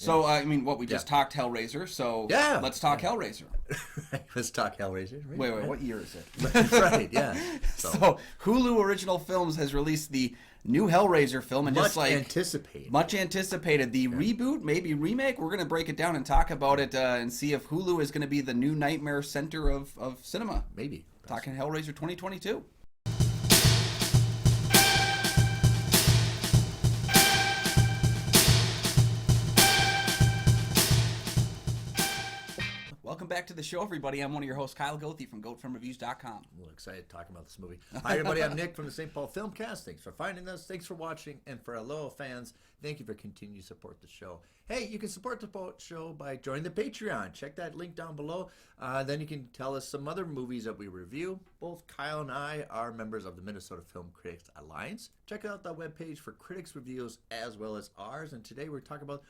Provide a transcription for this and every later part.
So, I mean, we just talked Hellraiser, so let's talk Hellraiser. Let's talk Hellraiser. Right? Wait, what year is it? That's right, yeah. So, Hulu Original Films has released the new Hellraiser film. And much anticipated. Much anticipated. The reboot, maybe remake, we're going to break it down and talk about it and see if Hulu is going to be the new nightmare center of cinema. Maybe. Talking Hellraiser 2022. Welcome back to the show, everybody. I'm one of your hosts, Kyle Goethe from GoatFilmReviews.com. I'm a little excited talking about this movie. Hi, everybody. I'm Nick from the St. Paul Filmcast. Thanks for finding us. Thanks for watching. And for our loyal fans, thank you for continuing to support the show. Hey, you can support the show by joining the Patreon. Check that link down below. Then you can tell us some other movies that we review. Both Kyle and I are members of the Minnesota Film Critics Alliance. Check out that webpage for critics' reviews as well as ours. And today we're talking about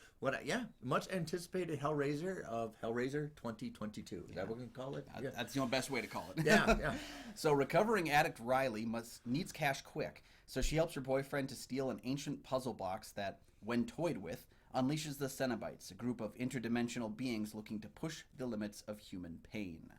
much anticipated Hellraiser of Hellraiser 2022. Is that what we can call it? Yeah. That's the best way to call it. Yeah. So recovering addict Riley needs cash quick. So she helps her boyfriend to steal an ancient puzzle box that, when toyed with, unleashes the Cenobites, a group of interdimensional beings looking to push the limits of human pain.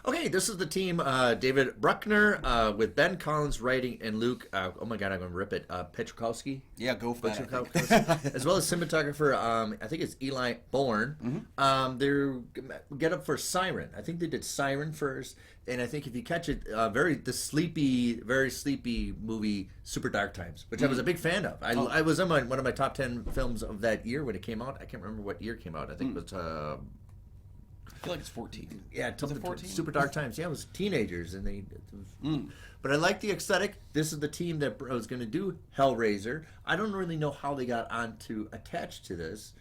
Okay, this is the team, David Bruckner, with Ben Collins writing and Luke, oh my god, I'm going to rip it, Petrikowski. Yeah, go for that. As well as cinematographer, I think it's Eli Bourne. Mm-hmm. They get up for Siren. I think they did Siren first, and I think if you catch it, very sleepy movie, Super Dark Times, which I was a big fan of. I was on one of my top 10 films of that year when it came out. I can't remember what year it came out. I think it was... I feel like it's 14. Yeah, was it 14? Super Dark Times. Yeah, it was teenagers, and But I like the aesthetic. This is the team that was going to do Hellraiser. I don't really know how they got on to attach to this,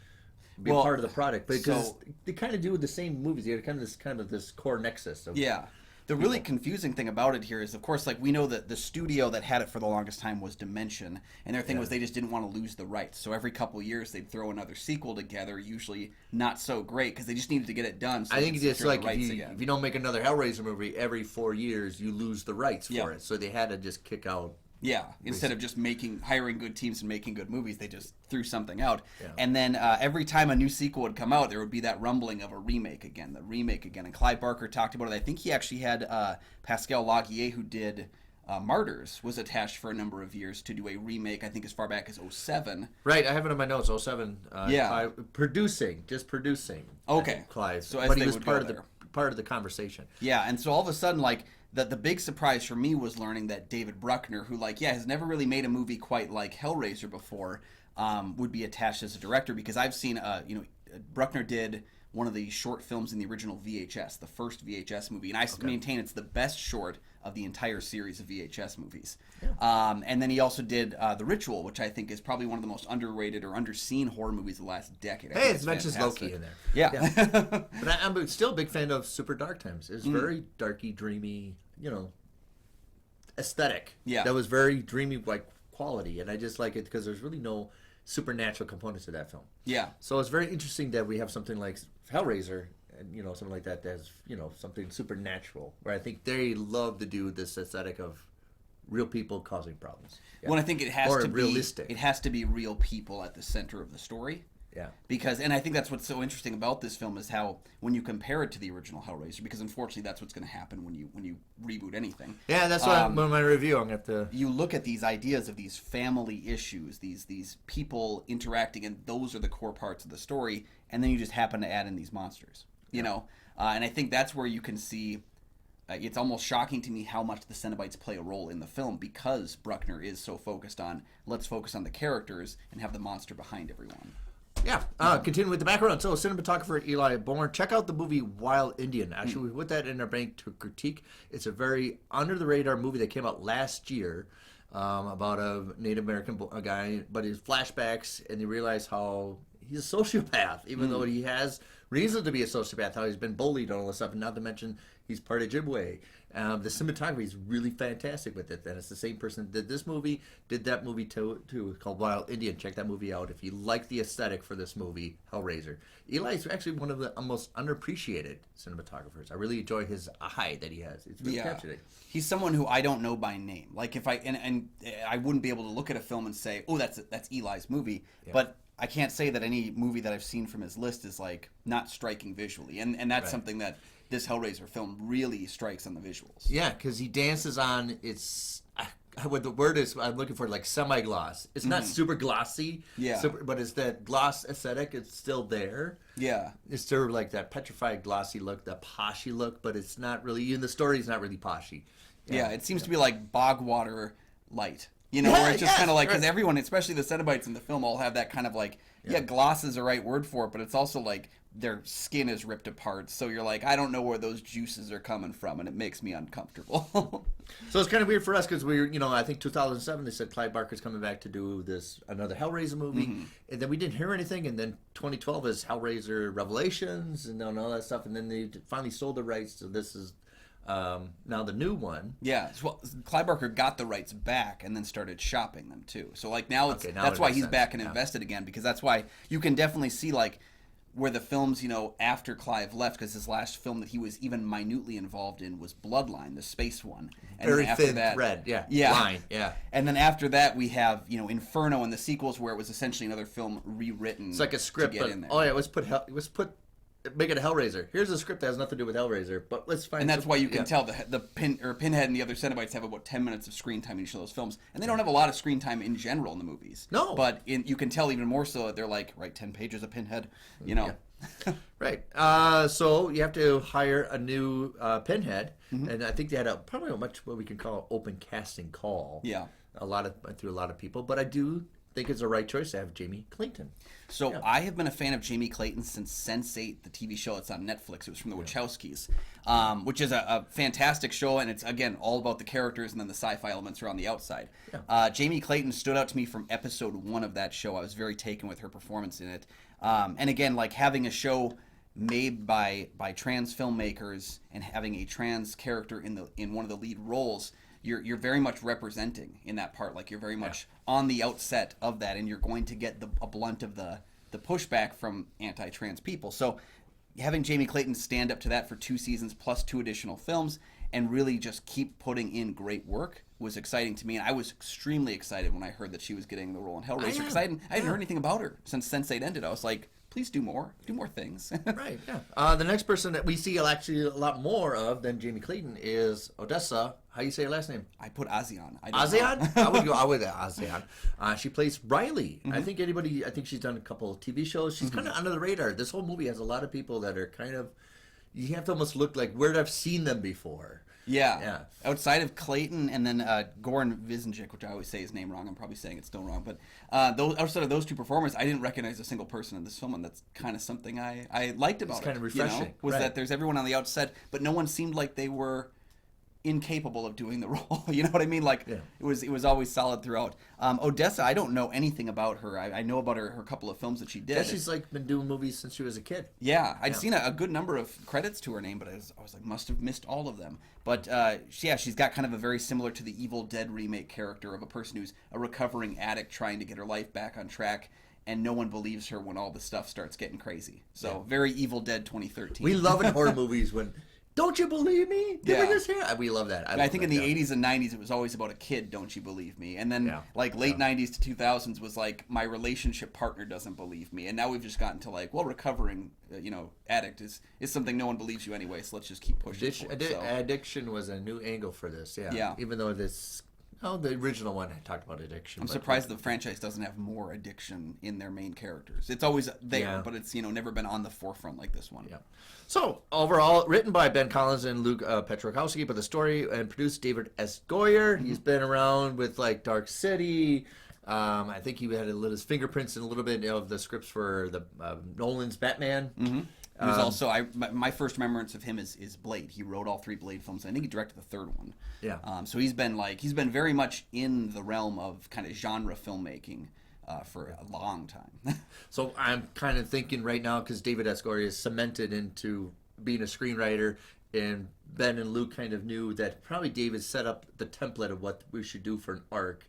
be part of the product, because they kind of do the same movies. They have kind of this core nexus of The really confusing thing about it here is, of course, we know that the studio that had it for the longest time was Dimension, and their thing was they just didn't want to lose the rights. So every couple of years they'd throw another sequel together, usually not so great, because they just needed to get it done. So I think it's like if you don't make another Hellraiser movie every 4 years, you lose the rights for it. So they had to just kick out. Yeah, instead of just hiring good teams and making good movies, they just threw something out. Yeah. And then every time a new sequel would come out, there would be that rumbling of a remake again. And Clive Barker talked about it. I think he actually had Pascal Laugier, who did Martyrs, was attached for a number of years to do a remake, I think as far back as 2007. Right, I have it in my notes, 2007. Producing. Okay. Clive. So but he was part of the conversation. Yeah, and so all of a sudden, the big surprise for me was learning that David Bruckner, who has never really made a movie quite like Hellraiser before, would be attached as a director, because I've seen Bruckner did one of the short films in the original VHS, the first VHS movie, and I maintain it's the best short of the entire series of VHS movies. Yeah. And then he also did The Ritual, which I think is probably one of the most underrated or underseen horror movies of the last decade. Hey, it mentions Loki in there. Yeah. But I'm still a big fan of Super Dark Times. It's very darky, dreamy, aesthetic. Yeah. That was very dreamy, quality, and I just like it because there's really no supernatural components to that film. Yeah. So it's very interesting that we have something like Hellraiser, and something like that's something supernatural, where I think they love to do this aesthetic of real people causing problems. Yeah. Well, I think it has to be realistic. It has to be real people at the center of the story. Yeah. And I think that's what's so interesting about this film is how when you compare it to the original Hellraiser, because unfortunately that's what's going to happen when you reboot anything. Yeah, that's why in my review I'm going to have to... You look at these ideas of these family issues, these people interacting, and those are the core parts of the story, and then you just happen to add in these monsters, and I think that's where you can see... it's almost shocking to me how much the Cenobites play a role in the film, because Bruckner is so focused on, let's focus on the characters and have the monster behind everyone. Yeah, continuing with the background. So, cinematographer Eli Bourne. Check out the movie Wild Indian. Actually, we put that in our bank to critique. It's a very under-the-radar movie that came out last year about a Native American guy, but his flashbacks, and you realize how he's a sociopath, even though he has reason to be a sociopath, how he's been bullied and all this stuff, and not to mention he's part of Ojibwe. The cinematography is really fantastic with it, and it's the same person that did this movie, did that movie too. It's called Wild Indian. Check that movie out if you like the aesthetic for this movie, Hellraiser. Eli is actually one of the most underappreciated cinematographers. I really enjoy his eye that he has. It's really captivating. He's someone who I don't know by name. Like if I wouldn't be able to look at a film and say, "Oh, that's Eli's movie," but I can't say that any movie that I've seen from his list is like not striking visually, and that's something that this Hellraiser film really strikes on the visuals. Yeah, because he dances on what the word is I'm looking for, like semi-gloss. It's not super glossy, but it's that gloss aesthetic. It's still there. Yeah, it's still like that petrified glossy look, that poshy look, but it's not really. In the story, it's not really poshy. Yeah, it seems to be like bog water light. Where it's just kind of like, because everyone, especially the Cenobites in the film, all have that kind of like, gloss is the right word for it, but it's also like their skin is ripped apart. So you're like, I don't know where those juices are coming from, and it makes me uncomfortable. So it's kind of weird for us because we were, I think 2007 they said Clive Barker's coming back to do another Hellraiser movie, and then we didn't hear anything, and then 2012 is Hellraiser Revelations and all that stuff, and then they finally sold the rights, so this is now the new one. Yeah, well, Clive Barker got the rights back and then started shopping them too. So like now that's why he's back and invested again, because that's why you can definitely see like where the films, after Clive left, because his last film that he was even minutely involved in was Bloodline, the space one. And very thin thread, line, And then after that we have, Inferno and the sequels, where it was essentially another film rewritten. It's like a script, to get in there. Oh yeah, let's put make it a Hellraiser. Here's a script that has nothing to do with Hellraiser, but let's find. And that's why you can tell the Pinhead and the other Cenobites have about 10 minutes of screen time in each of those films, and they don't have a lot of screen time in general in the movies. No, but you can tell even more so that they're like, write 10 pages of Pinhead, Right. So you have to hire a new Pinhead, and I think they had probably a much what we can call open casting call. Yeah, through a lot of people, but I do think it's the right choice to have Jamie Clayton. So I have been a fan of Jamie Clayton since Sense8, the TV show that's on Netflix. It was from the Wachowskis, which is a fantastic show, and it's, again, all about the characters, and then the sci-fi elements are on the outside. Yeah. Jamie Clayton stood out to me from episode 1 of that show. I was very taken with her performance in it. And again, like having a show made by trans filmmakers and having a trans character in one of the lead roles, you're very much representing in that part. Like you're very much on the outset of that, and you're going to get a blunt of the pushback from anti-trans people. So having Jamie Clayton stand up to that for 2 seasons plus 2 additional films and really just keep putting in great work was exciting to me. And I was extremely excited when I heard that she was getting the role in Hellraiser, because I hadn't heard anything about her since Sense8 ended. I was like, please do more things. Right, yeah. The next person that we see actually a lot more of than Jamie Clayton is Odessa. How you say her last name? I put Azion. Azion? I would go with Azion. She plays Riley. I think she's done a couple of TV shows. She's kind of under the radar. This whole movie has a lot of people that are kind of, you have to almost look like, where I've seen them before. Yeah. Outside of Clayton and then Goran Visenjik, which I always say his name wrong. I'm probably saying it still wrong. But outside of those 2 performers, I didn't recognize a single person in this film, and that's kind of something I liked about it. It's kind of refreshing. Was that there's everyone on the outset, but no one seemed like they were incapable of doing the role. You know what I mean? Like it was always solid throughout. Odessa, I don't know anything about her. I know about her couple of films that she did. Yeah, she's like been doing movies since she was a kid. Yeah, I'd seen a good number of credits to her name, but I was like, must have missed all of them. But she's got kind of a very similar to the Evil Dead remake character of a person who's a recovering addict trying to get her life back on track, and no one believes her when all the stuff starts getting crazy. So very Evil Dead 2013. We love in horror movies when, don't you believe me? Did we just hear? We love that. I think in the 80s and 90s it was always about a kid, don't you believe me? And then like late 90s to 2000s was like, my relationship partner doesn't believe me. And now we've just gotten to like, well, recovering addict is something no one believes you anyway, so let's just keep pushing Addiction was a new angle for this, even though the original one talked about addiction. I'm surprised the franchise doesn't have more addiction in their main characters. It's always there, but it's never been on the forefront like this one. Yeah. So overall, written by Ben Collins and Luke Petrokowski, but the story and produced David S. Goyer. He's been around with like Dark City. I think he had his fingerprints in a little bit of the scripts for the Nolan's Batman. He was also my first remembrance of him is Blade. He wrote all 3 Blade films. I think he directed the 3rd one. Yeah. So he's been very much in the realm of kind of genre filmmaking for a long time. So I'm kind of thinking right now, because David S. Goyer is cemented into being a screenwriter, and Ben and Luke kind of knew that probably David set up the template of what we should do for an arc,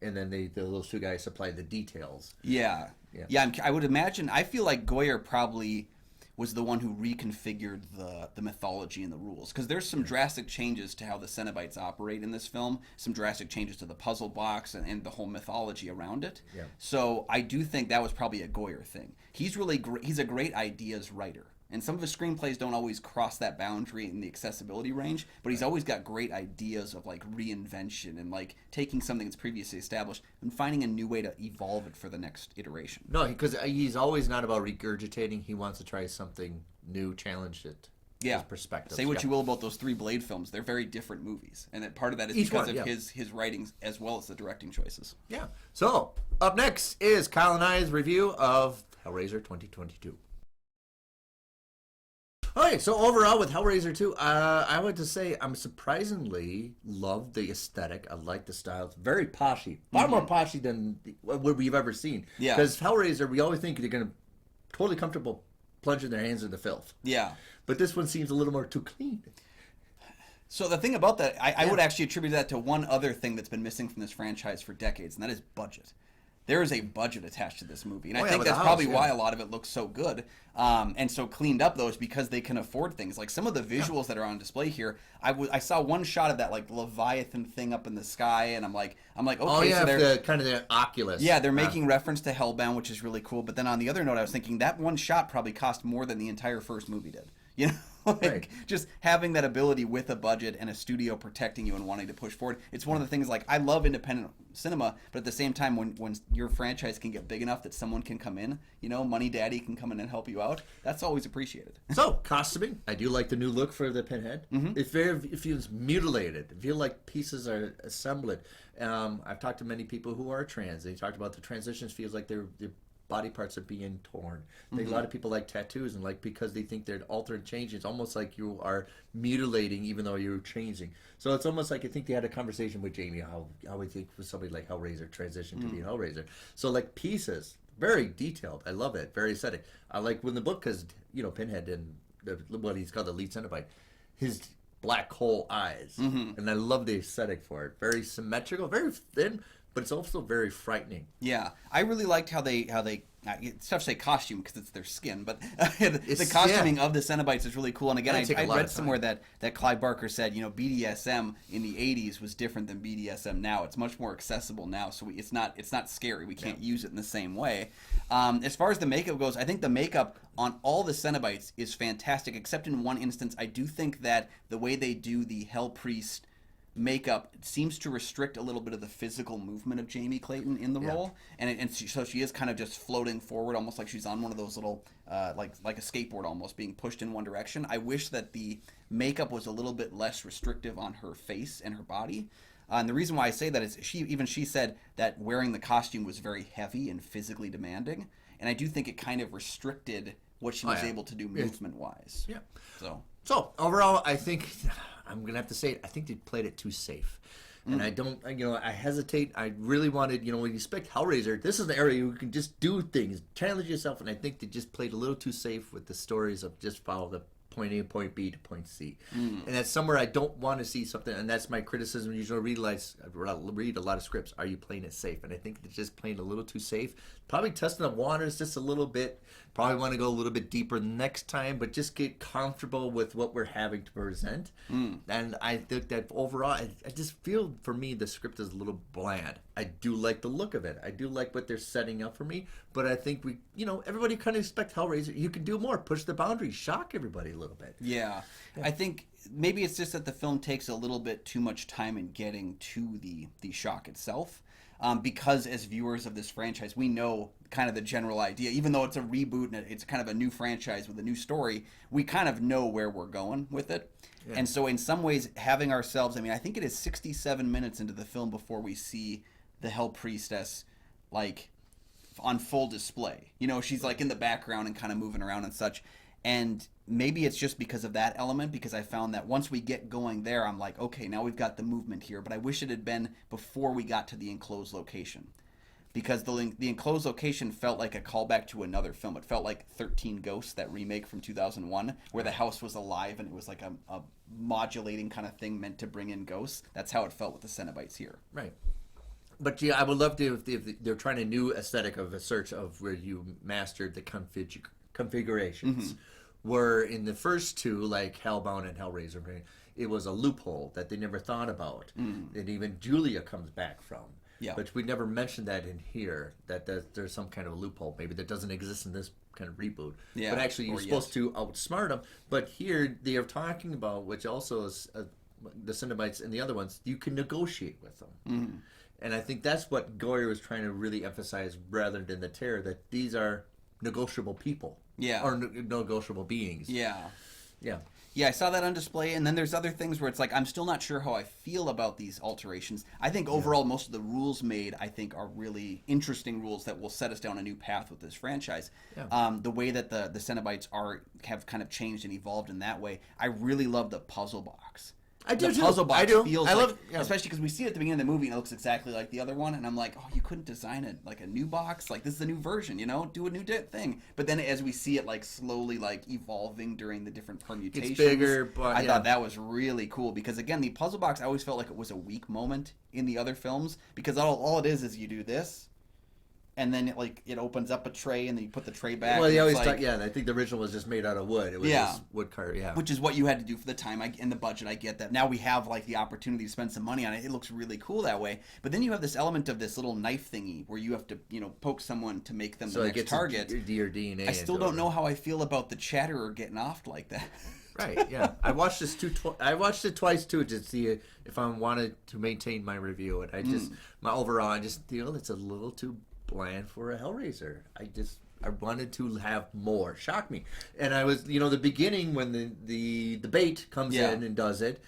and then those 2 guys supplied the details. Yeah. I would imagine. I feel like Goyer probably was the one who reconfigured the mythology and the rules. Because there's some drastic changes to how the Cenobites operate in this film, some drastic changes to the puzzle box and the whole mythology around it. Yeah. So I do think that was probably a Goyer thing. He's really he's a great ideas writer. And some of his screenplays don't always cross that boundary in the accessibility range, but he's always got great ideas of like reinvention and like taking something that's previously established and finding a new way to evolve it for the next iteration. No, because he's always not about regurgitating. He wants to try something new, challenge it. Yeah. His perspective. Say what you will about those 3 Blade films. They're very different movies. And that part of that is because of his writings as well as the directing choices. Yeah. So, up next is Kyle and I's review of Hellraiser 2022. Okay, so overall with Hellraiser 2, I would just say I'm surprisingly love the aesthetic. I like the style. It's very poshy. Far more poshy than what we've ever seen. Yeah. Because Hellraiser, we always think they're going to totally comfortable plunging their hands in the filth. Yeah. But this one seems a little more too clean. So the thing about that, I would actually attribute that to one other thing that's been missing from this franchise for decades, and that is budget. There is a budget attached to this movie, and I think that's probably why a lot of it looks so good and so cleaned up. Though is because they can afford things. Like some of the visuals that are on display here, I saw one shot of that like Leviathan thing up in the sky, and I'm like, okay, oh yeah, so they're kind of the Oculus. Yeah, they're making reference to Hellbound, which is really cool. But then on the other note, I was thinking that one shot probably cost more than the entire first movie did. You know, like just having that ability with a budget and a studio protecting you and wanting to push forward. It's one of the things, like, I love independent cinema, but at the same time, when your franchise can get big enough that someone can come in, you know, Money Daddy can come in and help you out, that's always appreciated. So, costuming. I do like the new look for the Pinhead. It feels mutilated. It feels like pieces are assembled. I've talked to many people who are trans. They talked about the transitions feels like they're body parts are being torn. A lot of people like tattoos, and like because they think they're altering changes. It's almost like you are mutilating even though you're changing. So it's almost like I think they had a conversation with Jamie how we think with somebody like Hellraiser transition to being Hellraiser. So like pieces, very detailed. I love it. Very aesthetic. I like when the book, because you know Pinhead and what he's called the lead Cenobite, his black hole eyes, and I love the aesthetic for it. Very symmetrical, very thin. But it's also very frightening. Yeah, I really liked how they it's tough to say costume because it's their skin, but the costuming of the Cenobites is really cool. And again, I read somewhere that Clive Barker said, you know, BDSM in the '80s was different than BDSM now. It's much more accessible now, so it's not scary. We can't use it in the same way. As far as the makeup goes, I think the makeup on all the Cenobites is fantastic, except in one instance. I do think that the way they do the Hell Priest makeup seems to restrict a little bit of the physical movement of Jamie Clayton in the role, so she is kind of just floating forward, almost like she's on one of those little like a skateboard, almost being pushed in one direction. I wish that the makeup was a little bit less restrictive on her face and her body. And the reason why I say that is she said that wearing the costume was very heavy and physically demanding, and I do think it kind of restricted what she was able to do movement wise. Yeah. So overall, I think I'm going to have to say it. I think they played it too safe. And I don't, I hesitate. I really wanted, when you expect Hellraiser, this is the area you can just do things, challenge yourself. And I think they just played a little too safe with the stories of just follow the point A, point B to point C. And that's somewhere I don't want to see something. And that's my criticism. Usually read a lot of scripts. Are you playing it safe? And I think they're just playing a little too safe. Probably testing the waters just a little bit. Probably want to go a little bit deeper next time, but just get comfortable with what we're having to present. And I think that overall, I just feel for me the script is a little bland. I do like the look of it. I do like what they're setting up for me, but I think everybody kind of expects Hellraiser. You can do more, push the boundaries, shock everybody a little bit. Yeah. I think maybe it's just that the film takes a little bit too much time in getting to the shock itself. Because as viewers of this franchise, we know kind of the general idea. Even though it's a reboot and it's kind of a new franchise with a new story, we kind of know where we're going with it. Yeah. And so in some ways, having ourselves, I think it is 67 minutes into the film before we see the Hell Priestess, like, on full display. She's like in the background and kind of moving around and such. And maybe it's just because of that element, because I found that once we get going there, I'm like, okay, now we've got the movement here. But I wish it had been before we got to the enclosed location. Because the enclosed location felt like a callback to another film. It felt like 13 Ghosts, that remake from 2001, where the house was alive and it was like a modulating kind of thing meant to bring in ghosts. That's how it felt with the Cenobites here. Right. But yeah, I would love to, if they're trying a new aesthetic of a search of where you mastered the configurations. Where in the first two, like Hellbound and Hellraiser, right, it was a loophole that they never thought about. And even Julia comes back from. Yeah. But we never mentioned that in here, that there's some kind of a loophole. Maybe that doesn't exist in this kind of reboot. Yeah, but actually, you're supposed to outsmart them. But here, they are talking about, which also is the Cenobites and the other ones, you can negotiate with them. And I think that's what Goyer was trying to really emphasize rather than the terror, that these are negotiable people. Yeah. Or negotiable beings. Yeah. Yeah. Yeah, I saw that on display, and then there's other things where it's like, I'm still not sure how I feel about these alterations. I think overall, most of the rules made, I think, are really interesting rules that will set us down a new path with this franchise. Yeah. The way that the Cenobites have kind of changed and evolved in that way, I really love the puzzle box. I do the too. puzzle box I do. feels I like, love, yeah. especially because we see it at the beginning of the movie and it looks exactly like the other one, and I'm like, oh, you couldn't design it like a new box, like this is a new version, do a new thing. But then as we see it like slowly like evolving during the different permutations, It's bigger, but I thought that was really cool because again, the puzzle box I always felt like it was a weak moment in the other films because all it is you do this. And then it opens up a tray, and then you put the tray back. Well, they always like, I think the original was just made out of wood. It was just wood carved, which is what you had to do for the time and the budget. I get that. Now we have the opportunity to spend some money on it. It looks really cool that way. But then you have this element of this little knife thingy where you have to poke someone to make them the next target. Your DNA. I still don't know how I feel about the Chatterer getting offed like that. Right. Yeah. I watched this I watched it twice too to see if I wanted to maintain my review. And I just I just feel it's a little too bland for a Hellraiser. I wanted to have more. Shock me. And I was, the beginning when the bait comes in and does it,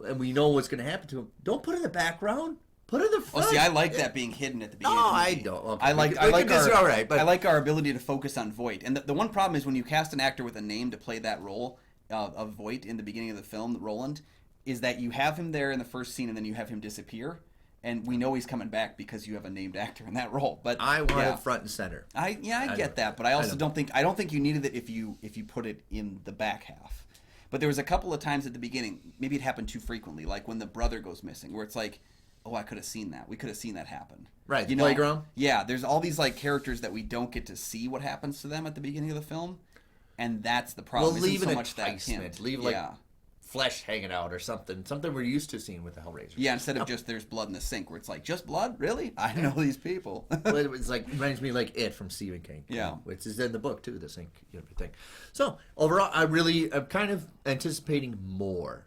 and we know what's going to happen to him. Don't put it in the background. Put it in the front. Oh, see, I like that being hidden at the beginning. No, of the movie. I don't. Okay. I like our ability to focus on Voight. And the one problem is when you cast an actor with a name to play that role of Voight in the beginning of the film, Roland, is that you have him there in the first scene and then you have him disappear. And we know he's coming back because you have a named actor in that role. But I want it front and center. I get that, but I also don't think you needed it if you put it in the back half. But there was a couple of times at the beginning, maybe it happened too frequently, like when the brother goes missing, where it's like, oh, I could have seen that. We could have seen that happen. Right, the playground? Yeah, there's all these characters that we don't get to see what happens to them at the beginning of the film, and that's the problem. Well, leave so an much enticement. That leave flesh hanging out or something we're used to seeing with the Hellraiser. Yeah, instead of just there's blood in the sink, where it's like, just blood? Really? I know these people. Well, it's reminds me like It from Stephen King. Yeah. Which is in the book too, the sink thing. So overall, I'm kind of anticipating more.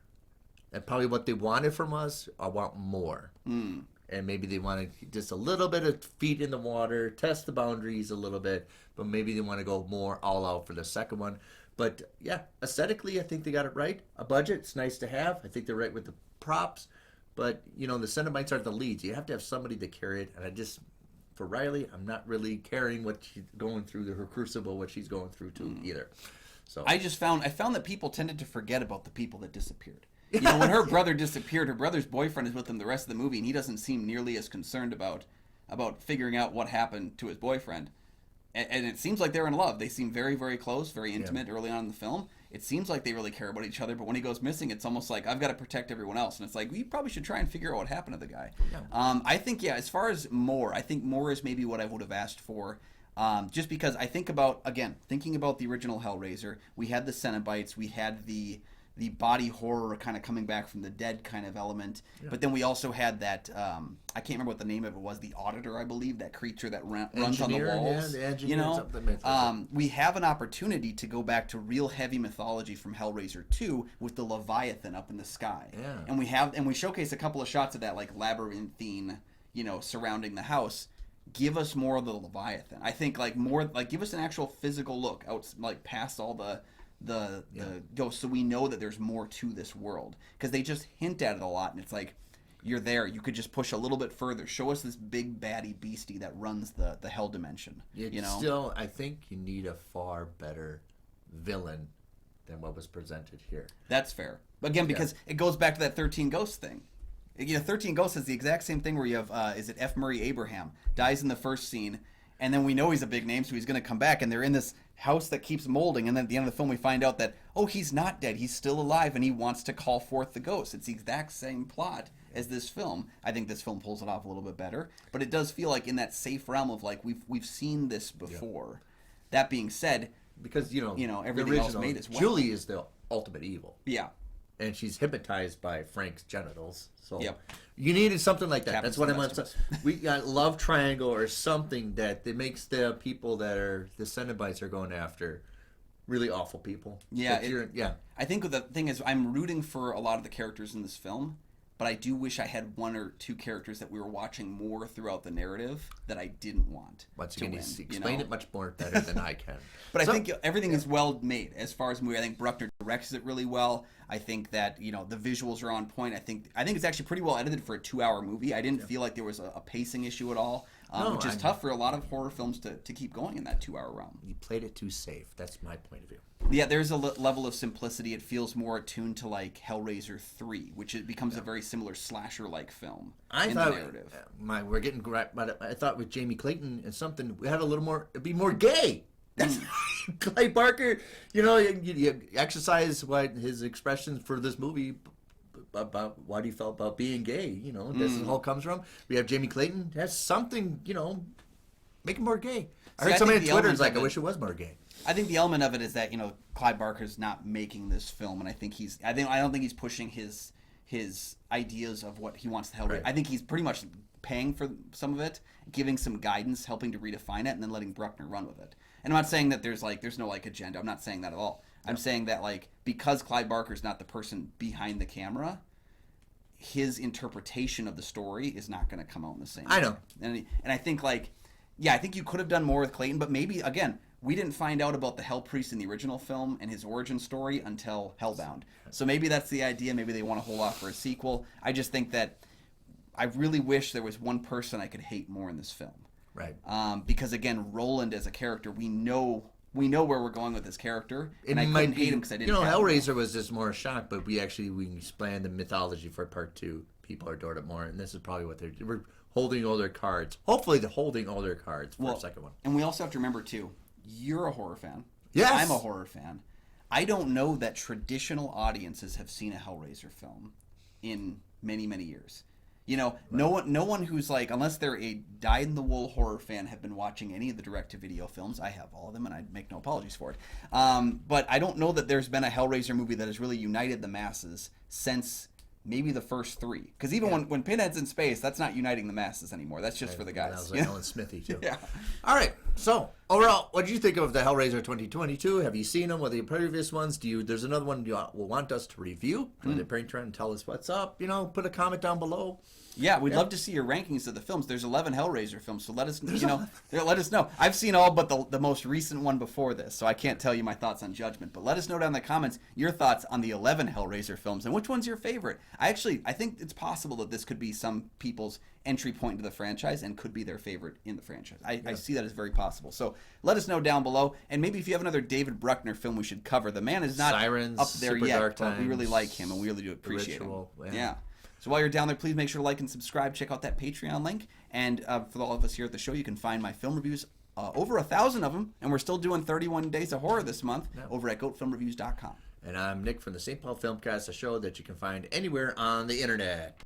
And probably what they wanted from us, I want more. And maybe they wanted just a little bit of feet in the water, test the boundaries a little bit, but maybe they want to go more all out for the second one. But yeah, aesthetically, I think they got it right. A budget, it's nice to have. I think they're right with the props. But, the Cenobites aren't the leads. You have to have somebody to carry it. And for Riley, I'm not really caring what she's going through, her crucible, what she's going through too either. So I found that people tended to forget about the people that disappeared. When her brother disappeared, her brother's boyfriend is with him the rest of the movie, and he doesn't seem nearly as concerned about figuring out what happened to his boyfriend. And it seems like they're in love. They seem very, very close, very intimate early on in the film. It seems like they really care about each other, but when he goes missing, it's almost like, I've got to protect everyone else. And it's like, we probably should try and figure out what happened to the guy. Yeah. I think, as far as more, I think more is maybe what I would have asked for. Just because I think about, again, thinking about the original Hellraiser, we had the Cenobites, we had the body horror kind of coming back from the dead kind of element. Yeah. But then we also had that, I can't remember what the name of it was, the Auditor, I believe, that creature that runs on the walls. Yeah, the engineer, we have an opportunity to go back to real heavy mythology from Hellraiser 2 with the Leviathan up in the sky. Yeah. And we showcase a couple of shots of that, labyrinthine, surrounding the house. Give us more of the Leviathan. I think, give us an actual physical look out, past all the ghosts, so we know that there's more to this world, because they just hint at it a lot, and it's like, you're there, you could just push a little bit further, show us this big baddie beastie that runs the hell dimension. Still, I think you need a far better villain than what was presented here. That's fair, but again, because it goes back to that 13 Ghosts thing. 13 Ghosts is the exact same thing where you have is it F. Murray Abraham dies in the first scene, and then we know he's a big name, so he's going to come back, and they're in this house that keeps molding, and then at the end of the film we find out that, oh, he's not dead, he's still alive, and he wants to call forth the ghosts. It's the exact same plot as this film. I think this film pulls it off a little bit better, but it does feel like in that safe realm of we've seen this before. That being said, because everything the else original, made as well. Julie is the ultimate evil. Yeah. And she's hypnotized by Frank's genitals. So Yep. you needed something like that. Happens That's what to I want. most We got love triangle or something that makes the people that are the Cenobites are going after really awful people. Yeah. I think the thing is, I'm rooting for a lot of the characters in this film, but I do wish I had one or two characters that we were watching more throughout the narrative that I didn't want. Once to again, win, explain it much more better than I can. But I think everything is well made as far as the movie. I think Bruckner directs it really well. I think that the visuals are on point. I think it's actually pretty well edited for a 2-hour movie. I didn't feel like there was a pacing issue at all, which is tough for a lot of horror films to keep going in that 2-hour realm. You played it too safe. That's my point of view. Yeah, there's a level of simplicity. It feels more attuned to like Hellraiser 3, which it becomes a very similar slasher-like film in the narrative. We're getting but I thought with Jamie Clayton and something we had a little more. It'd be more gay. That's Clay Barker. You exercise what his expressions for this movie about what he felt about being gay. This is all comes from. We have Jamie Clayton. Has something. Make him more gay. I heard somebody on Twitter is like, I wish it was more gay. I think the element of it is that Clive Barker's not making this film, and I don't think he's pushing his ideas of what he wants to Hellraiser. Right. I think he's pretty much paying for some of it, giving some guidance, helping to redefine it, and then letting Bruckner run with it. And I'm not saying that there's no agenda. I'm not saying that at all. I'm saying that because Clive Barker's not the person behind the camera, his interpretation of the story is not going to come out in the same way. I know. And I think I think you could have done more with Clayton, but maybe again, we didn't find out about the Hell Priest in the original film and his origin story until Hellbound. So maybe that's the idea. Maybe they want to hold off for a sequel. I just think that I really wish there was one person I could hate more in this film. Right. Because again, Roland as a character, we know where we're going with this character, and I couldn't hate him because I didn't. Hellraiser was just more a shock, but we explained the mythology for part 2. People adored it more, and this is probably what we're holding all their cards. Hopefully, they're holding all their cards for the second one. And we also have to remember too, you're a horror fan. Yes, I'm a horror fan. I don't know that traditional audiences have seen a Hellraiser film in many, many years. Right. No one who's unless they're a dyed-in-the-wool horror fan, have been watching any of the direct-to-video films. I have all of them, and I make no apologies for it. But I don't know that there's been a Hellraiser movie that has really united the masses since maybe the first 3. Because even when Pinhead's in space, that's not uniting the masses anymore. That's just for the guys. That was Ellen Smithy, too. Yeah. All right. So, overall, what did you think of the Hellraiser 2022? Have you seen them? What are the previous ones? There's another one you will want us to review? The Prank Trend and tell us what's up. Put a comment down below. Yeah, we'd love to see your rankings of the films. There's 11 Hellraiser films, so let us let us know. I've seen all but the most recent one before this, so I can't tell you my thoughts on Judgment. But let us know down in the comments your thoughts on the 11 Hellraiser films and which one's your favorite. I think it's possible that this could be some people's entry point into the franchise and could be their favorite in the franchise. I see that as very possible. So let us know down below, and maybe if you have another David Bruckner film we should cover. The man is not Sirens, up there Super yet, Dark but we Times, really like him and we really do appreciate him. Yeah. So while you're down there, please make sure to like and subscribe. Check out that Patreon link. And for all of us here at the show, you can find my film reviews, over 1,000 of them. And we're still doing 31 Days of Horror this month over at goatfilmreviews.com. And I'm Nick from the St. Paul Filmcast, a show that you can find anywhere on the internet.